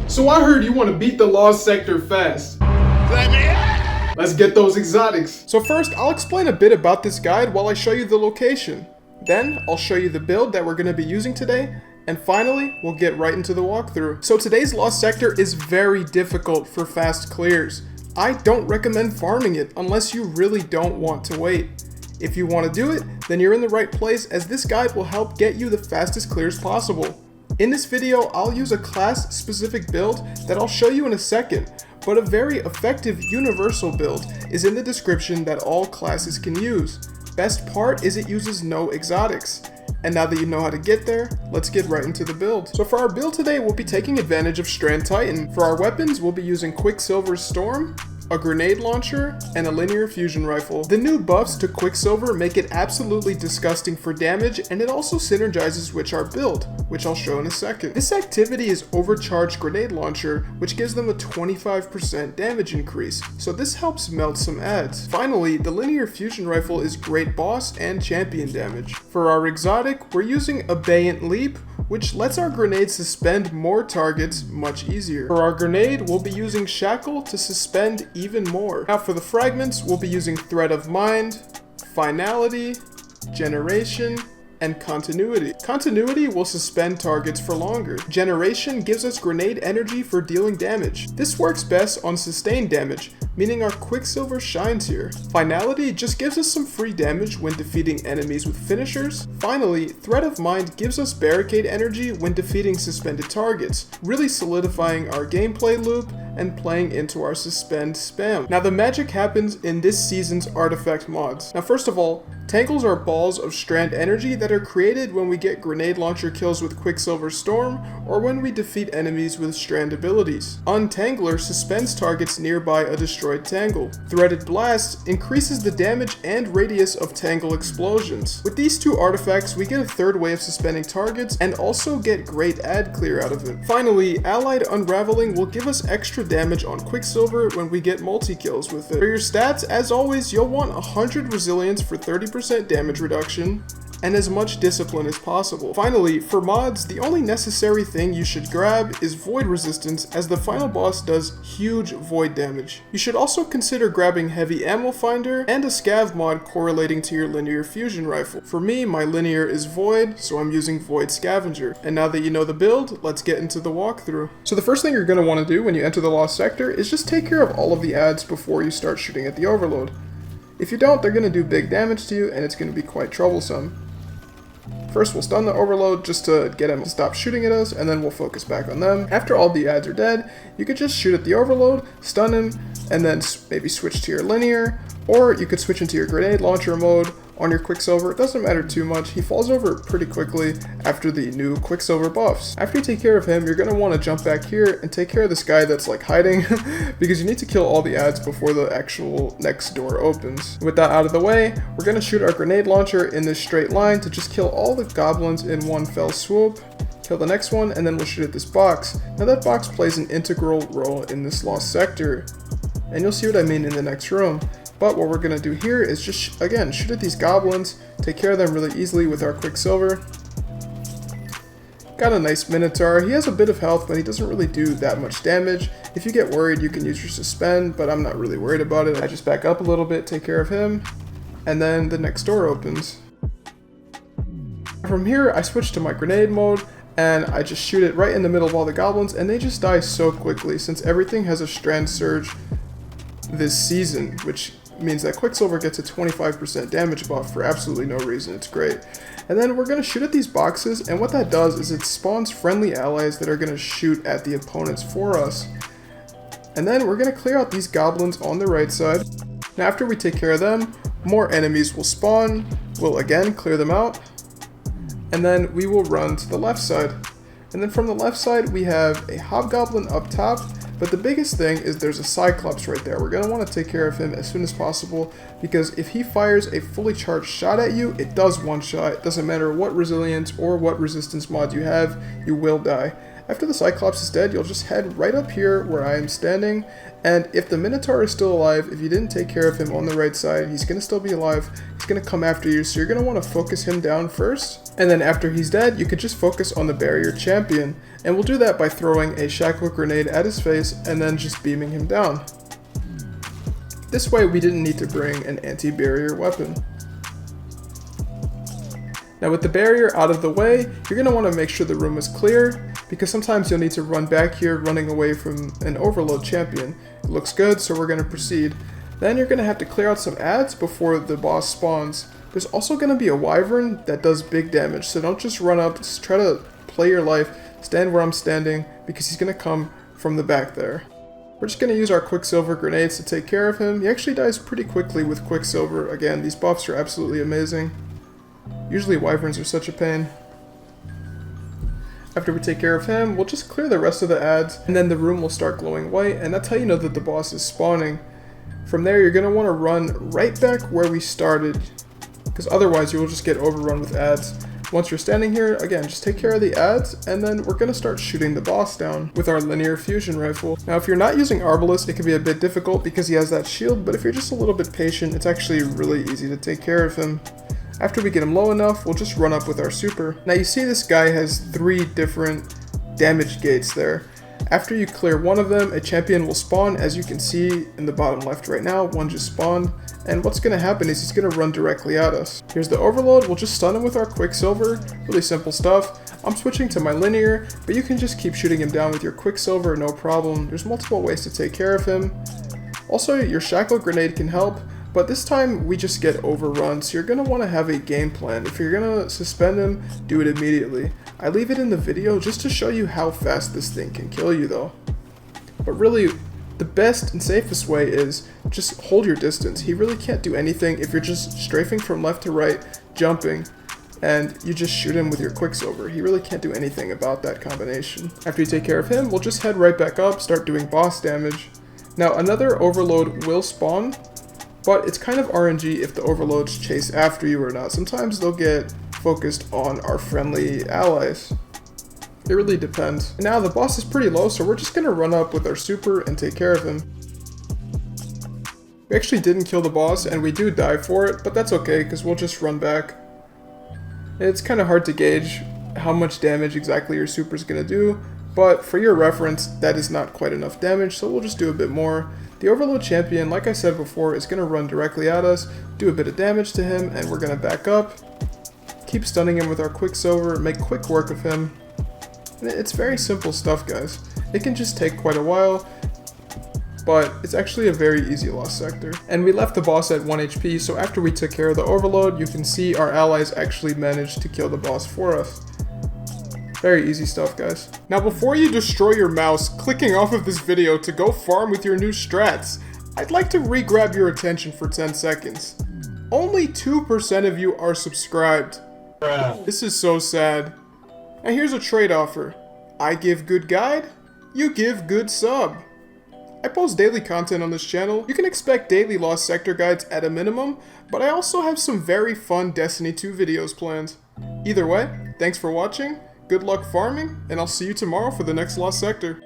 So I heard you want to beat the Lost Sector fast. Let's get those exotics. So first, I'll explain a bit about this guide while I show you the location. Then, I'll show you the build that we're going to be using today. And finally, we'll get right into the walkthrough. So today's Lost Sector is very difficult for fast clears. I don't recommend farming it unless you really don't want to wait. If you want to do it, then you're in the right place, as this guide will help get you the fastest clears possible. In this video, I'll use a class-specific build that I'll show you in a second, but a very effective universal build is in the description that all classes can use. Best part is it uses no exotics. And now that you know how to get there, let's get right into the build. So for our build today, we'll be taking advantage of Strand Titan. For our weapons, we'll be using Quicksilver's Storm, a grenade launcher, and a linear fusion rifle. The new buffs to Quicksilver make it absolutely disgusting for damage, and it also synergizes with our build, which I'll show in a second. This activity is Overcharged Grenade Launcher, which gives them a 25% damage increase, so this helps melt some adds. Finally, the linear fusion rifle is great boss and champion damage. For our exotic, we're using Abeyant Leap, which lets our grenade suspend more targets much easier. For our grenade, we'll be using Shackle to suspend even more. Now for the fragments, we'll be using Thread of Mind, Finality, Generation, and Continuity. Continuity will suspend targets for longer. Generation gives us grenade energy for dealing damage. This works best on sustained damage, meaning our Quicksilver shines here. Finality just gives us some free damage when defeating enemies with finishers. Finally, Thread of Mind gives us barricade energy when defeating suspended targets, really solidifying our gameplay loop and playing into our suspend spam. Now the magic happens in this season's artifact mods. Now first of all, Tangles are balls of strand energy that are created when we get grenade launcher kills with Quicksilver Storm, or when we defeat enemies with strand abilities. Untangler suspends targets nearby a destroyed tangle. Threaded Blast increases the damage and radius of tangle explosions. With these two artifacts, we get a third way of suspending targets and also get great ad clear out of it. Finally, Allied Unraveling will give us extra damage on Quicksilver when we get multi-kills with it. For your stats, as always, you'll want 100 resilience for 30% damage reduction, and as much discipline as possible. Finally, for mods, the only necessary thing you should grab is Void Resistance, as the final boss does huge void damage. You should also consider grabbing Heavy Ammo Finder and a Scav mod correlating to your linear fusion rifle. For me, my linear is Void, so I'm using Void Scavenger. And now that you know the build, let's get into the walkthrough. So the first thing you're going to want to do when you enter the Lost Sector is just take care of all of the adds before you start shooting at the Overload. If you don't, they're going to do big damage to you, and it's going to be quite troublesome. First, we'll stun the Overload just to get him to stop shooting at us, and then we'll focus back on them. After all the adds are dead, you could just shoot at the Overload, stun him, and then maybe switch to your linear, or you could switch into your grenade launcher mode on your Quicksilver. It doesn't matter too much. He falls over pretty quickly after the new Quicksilver buffs. After you take care of him, you're going to want to jump back here and take care of this guy that's like hiding because you need to kill all the adds before the actual next door opens. With that out of the way, we're going to shoot our grenade launcher in this straight line to just kill all the goblins in one fell swoop. Kill the next one, and then we'll shoot at this box. Now that box plays an integral role in this Lost Sector, and you'll see what I mean in the next room. But what we're going to do here is just, again, shoot at these goblins, take care of them really easily with our Quicksilver. Got a nice Minotaur. He has a bit of health, but he doesn't really do that much damage. If you get worried, you can use your Suspend, but I'm not really worried about it. I just back up a little bit, take care of him, and then the next door opens. From here, I switch to my grenade mode, and I just shoot it right in the middle of all the goblins, and they just die so quickly since everything has a Strand Surge this season, which means that Quicksilver gets a 25% damage buff for absolutely no reason. It's great. And then we're going to shoot at these boxes, and what that does is it spawns friendly allies that are going to shoot at the opponents for us. And then we're going to clear out these goblins on the right side. Now after we take care of them, more enemies will spawn. We'll again clear them out, and then we will run to the left side. And then from the left side we have a Hobgoblin up top. But the biggest thing is there's a Cyclops right there. We're going to want to take care of him as soon as possible, because if he fires a fully charged shot at you, it does one shot. It doesn't matter what resilience or what resistance mod you have, you will die. After the Cyclops is dead, you'll just head right up here where I am standing, and if the Minotaur is still alive, if you didn't take care of him on the right side, he's going to still be alive. He's going to come after you, so you're going to want to focus him down first, and then after he's dead, you could just focus on the barrier champion, and we'll do that by throwing a shackle grenade at his face and then just beaming him down. This way we didn't need to bring an anti-barrier weapon. Now with the barrier out of the way, you're going to want to make sure the room is clear, because sometimes you'll need to run back here running away from an overload champion. It looks good, so we're going to proceed. Then you're going to have to clear out some adds before the boss spawns. There's also going to be a wyvern that does big damage, so don't just run up, just try to play your life, stand where I'm standing, because he's going to come from the back there. We're just going to use our Quicksilver grenades to take care of him. He actually dies pretty quickly with Quicksilver. Again, these buffs are absolutely amazing. Usually wyverns are such a pain. After we take care of him, we'll just clear the rest of the adds, and then the room will start glowing white, and that's how you know that the boss is spawning. From there, you're going to want to run right back where we started, because otherwise you will just get overrun with adds. Once you're standing here, again, just take care of the adds, and then we're going to start shooting the boss down with our linear fusion rifle. Now, if you're not using Arbalest, it can be a bit difficult because he has that shield, but if you're just a little bit patient, it's actually really easy to take care of him. After we get him low enough, we'll just run up with our super. Now you see this guy has 3 different damage gates there. After you clear one of them, a champion will spawn, as you can see in the bottom left right now. One just spawned, and what's going to happen is he's going to run directly at us. Here's the overload. We'll just stun him with our Quicksilver. Really simple stuff. I'm switching to my linear, but you can just keep shooting him down with your Quicksilver, no problem. There's multiple ways to take care of him. Also, your shackle grenade can help, but this time we just get overrun, so you're going to want to have a game plan. If you're going to suspend him, do it immediately. I leave it in the video just to show you how fast this thing can kill you though. But really, the best and safest way is just hold your distance. He really can't do anything if you're just strafing from left to right, jumping, and you just shoot him with your Quicksilver. He really can't do anything about that combination. After you take care of him, we'll just head right back up, start doing boss damage. Now another overload will spawn, but it's kind of RNG if the overloads chase after you or not. Sometimes they'll get focused on our friendly allies. It really depends. And now the boss is pretty low, so we're just going to run up with our super and take care of him. We actually didn't kill the boss, and we do die for it, but that's okay because we'll just run back. It's kind of hard to gauge how much damage exactly your super is going to do, but for your reference, that is not quite enough damage, so we'll just do a bit more. The Overload Champion, like I said before, is going to run directly at us, do a bit of damage to him, and we're going to back up. Keep stunning him with our Quicksilver, make quick work of him. And it's very simple stuff, guys. It can just take quite a while, but it's actually a very easy lost sector. And we left the boss at 1 HP, so after we took care of the Overload, you can see our allies actually managed to kill the boss for us. Very easy stuff, guys. Now before you destroy your mouse clicking off of this video to go farm with your new strats, I'd like to re-grab your attention for 10 seconds. Only 2% of you are subscribed. This is so sad. And here's a trade offer. I give good guide, you give good sub. I post daily content on this channel. You can expect daily Lost Sector guides at a minimum, but I also have some very fun Destiny 2 videos planned. Either way, thanks for watching. Good luck farming, and I'll see you tomorrow for the next Lost Sector.